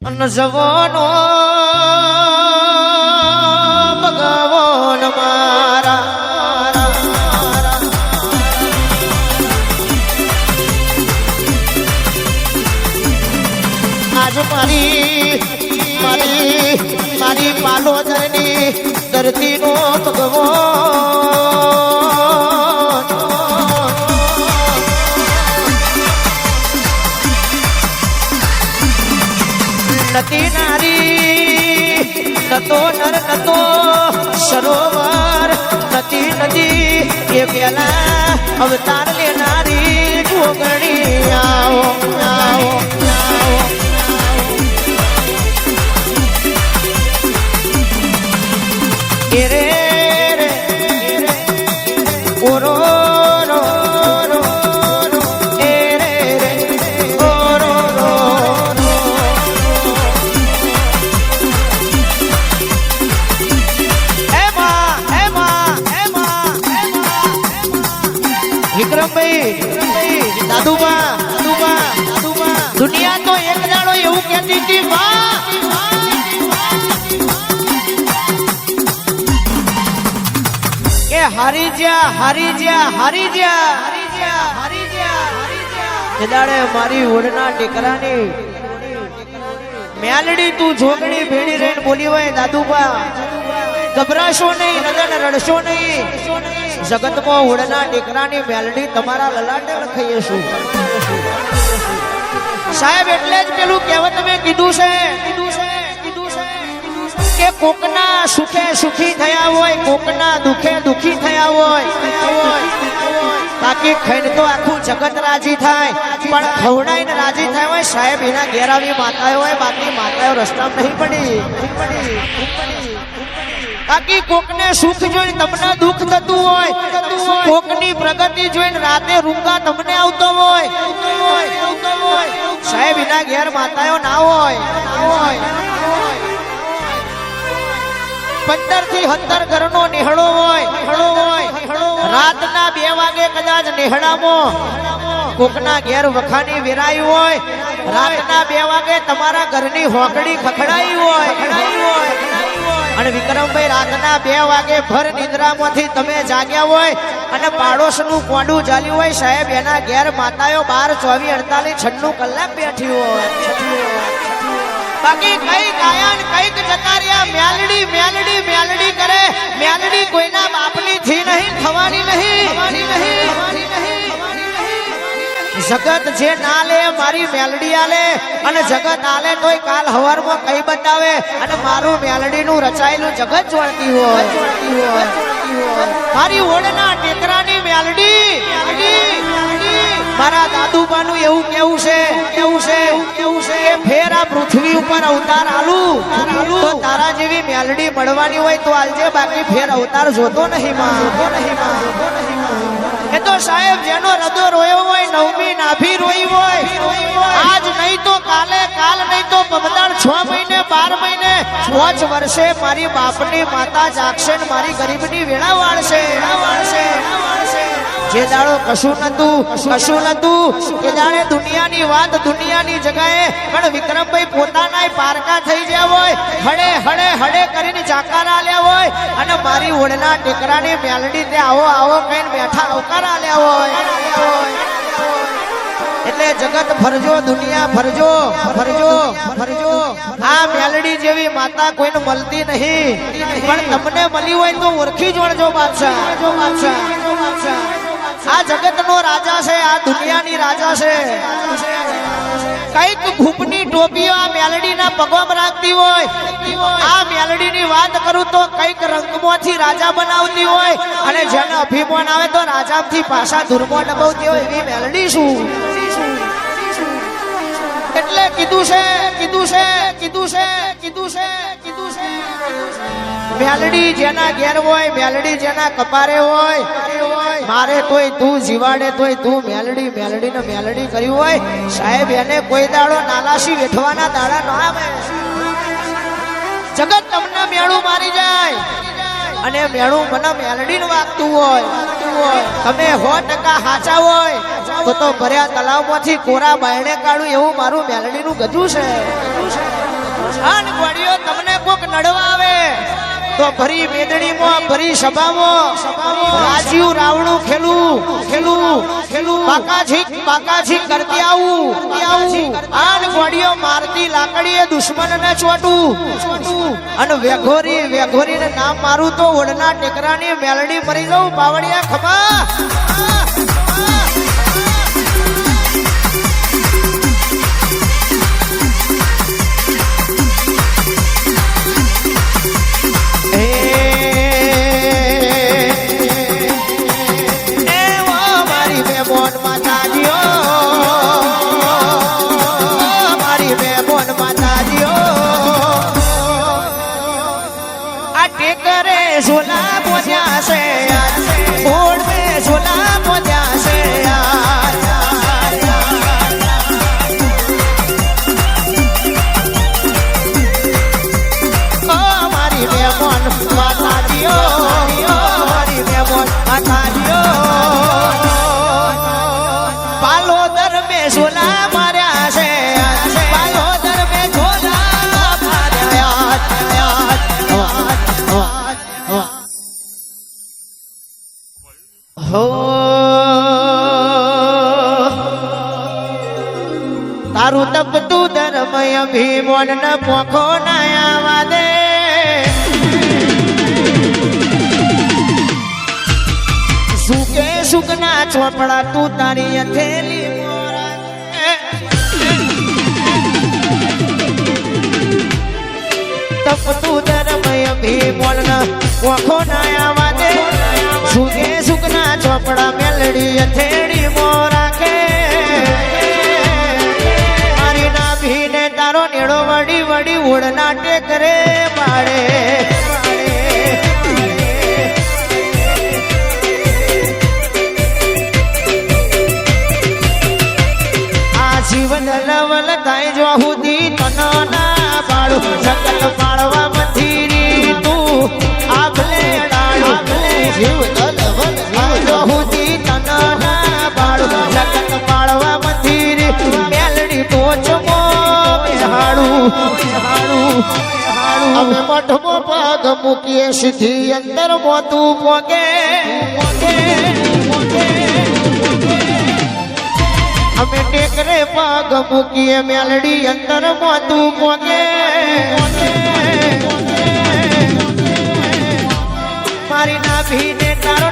જવાનો ભગવાન મારા આજ મારી પાલોદરની ધરતીનો ભગવાન નતી નારી નતો નર નતો સરોવર નતી નદી એ પેલા અવતાર લેનારી જોગણી આવો આવો આવો રે રે ઓરો રો રો રો એ રે રે ઓરો રો વિક્રમભાઈ દાદુબા દુનિયા તો એક દાડો એવું કહેતી હતી કે હારી જા એ દાડે મારી ઓળના ટેકરાની મેલડી તું જોગણી ભેડી રહીને બોલી હોય દાદુબા ગભરાશો નહીં નદન રડશો નહીં જગતમાં ઓળના ટેકરાની મેલડી તમારા લલાટે લખાઈશું સાહેબ એટલે જ પેલું કહેવત મેં કીધું છે કે કોકના સુખે સુખી થયા હોય કોકના દુખે દુખી થયા હોય બાકી ખાઈને તો આખું જગત રાજી થાય પણ ખવડાઈને રાજી થાય હોય સાહેબ એના ઘેરાવી માતાઓ હોય બાકી માતાઓ રસ્તામાં નહીં પડી બાકી કોકને સુખ જોઈને તમને દુઃખ થતું હોય કોકની પ્રગતિ જોઈને રાતે રૂંગા તમને આવતો હોય સાહેબ એના ઘેર માતાઓ ના હોય 15 થી 17 ઘરનો નિહળો હોય રાતના 2 વાગે કદાચ નિહળામાં કોકના ઘેર વખાની વેરાઈ હોય રાતના 2 વાગે તમારા ઘરની હોકડી ખખડાઈ હોય અને વિક્રમભાઈ રાતના 2 વાગે ભર નિદ્રામાંથી તમે જાગ્યા હોય અને પાડોશનું કોંડું ચાલ્યું હોય સાહેબ એના ઘેર માતાઓ 12 24 48 96 કલાક બેઠી હોય બાકી કઈ ગાયન કઈક જતા રહ્યા મેલડી કરે મેલડી કોઈના બાપની થી નહીં થવાની નહીં જગત જે ના લે મારી મેલડી આલે અને જગત આલે તોય કાલ હવારમાં કઈ બતાવે અને મારું મેલડીનું રચાયેલું જગત જોડતી હોય મારી ઓળના ટેકરાની મેલડી મારા દાદુબાનું એવું કેવું છે કે ફેર આ પૃથ્વી ઉપર અવતાર આલું તો તારા જેવી મેલડી મળવાની હોય તો આલજે બાકી ફેર અવતાર જોતો નહીં એ તો સાહેબ જેનો હૃદય રોયો હોય નવમી નાભી રોઈ હોય આજ નહીં તો કાલે કાલ નહીં તો બબદાળ 6 મહિને 12 મહિને 5 વર્ષે મારી બાપની માતા જાગશે ને મારી ગરીબની વેળા વાળશે જે દાડો કશું નતું એ દાડે દુનિયાની વાત દુનિયાની જગાએ પણ વિક્રમભાઈ પોતાના પારકા થઈ ગયા હોય હડે કરીને જાકારા આલ્યા હોય અને મારી ઓળના ટેકરાની મેલડી તે આવો કહીને બેઠા આવકારા આલ્યા હોય એટલે જગત ફરજો દુનિયા ફરજો આ મેલડી જેવી માતા કોઈને મળતી નહીં પણ તમને મળી હોય તો ઓળખી જોડજો બાદશાહ આ જગતનો રાજા છે આ દુનિયાની રાજા છે કઈક ભૂપની ટોપીઓ આ મેલડીના પગમાં રાખતી હોય આ મેલડીની વાત કરું તો કઈક રંગમાંથી રાજા બનાવતી હોય અને જેને અભિમાન આવે તો રાજાથી પાછા ધૂરમાં ડબાવતી હોય એવી મેલડી શું એટલે કીધું છે મેલડી જેના ઘેર હોય મેલડી જેના કપારે હોય મારે તોય તું જીવાડે તોય તું મેલડી ને મેલડી કર્યું હોય સાહેબ એને કોઈ દાડો નાલાશી વેઠવાના દાડા ન આવે જગત તમને મેળું મારી જાય અને મેળું મને મેલડીને વાગતું હોય તમે 100% સાચા હોય તો ભર્યા તલાવમાંથી કોરા બાયણે કાઢું એવું મારું મેલડીનું ગજું છે નડવા આવે તો ભરી મેદણીમાં ભરી સભામાં રાજીવ રાવણું ખેલું બાકાજી કરતી આવું આન ગોડીઓ મારતી લાકડીએ દુશ્મનને ચોટું અને વેઘોરી ને નામ મારું તો ઓડના ટેકરાની મેલડી મરી લઉં બાવળિયા ખબા झोला पोजा से ओढ़ में झोला पोजा से मारी बेमन माता दियो मारी बेमन माता दियो पालोदर में झोला मार्या से पालोदर में झोला मार्या हो तारू तप तू धर्मय भीमोन न पोखो नया दे सुके सुकना चोपड़ा तू तारी हथेली तप तू धर्मय भीमोन न पोखो नया दे सुके सुकना चोपड़ा मेलड़ी हथेड़ी मोरा के मारी ना भीने तारो नेड़ो वड़ी वड़ी उड़ना टेकरे बाड़े आ जीवन लवल दाई जो हुदी तनो ना बाड़ू जगत पाड़वा मंदिरी तू आगले डाड़ू जीव हुदी तनाना बाळू जगत पाळवा मंदिर मेलडी टोचमो बेहाडू અમે મઠમો પગ મૂકીએ સીધી અંદર મોતું પોગે અમે ટેકરે પગ મૂકીએ મેલડી અંદર મોતું પોગે મારી ના ભીને તારો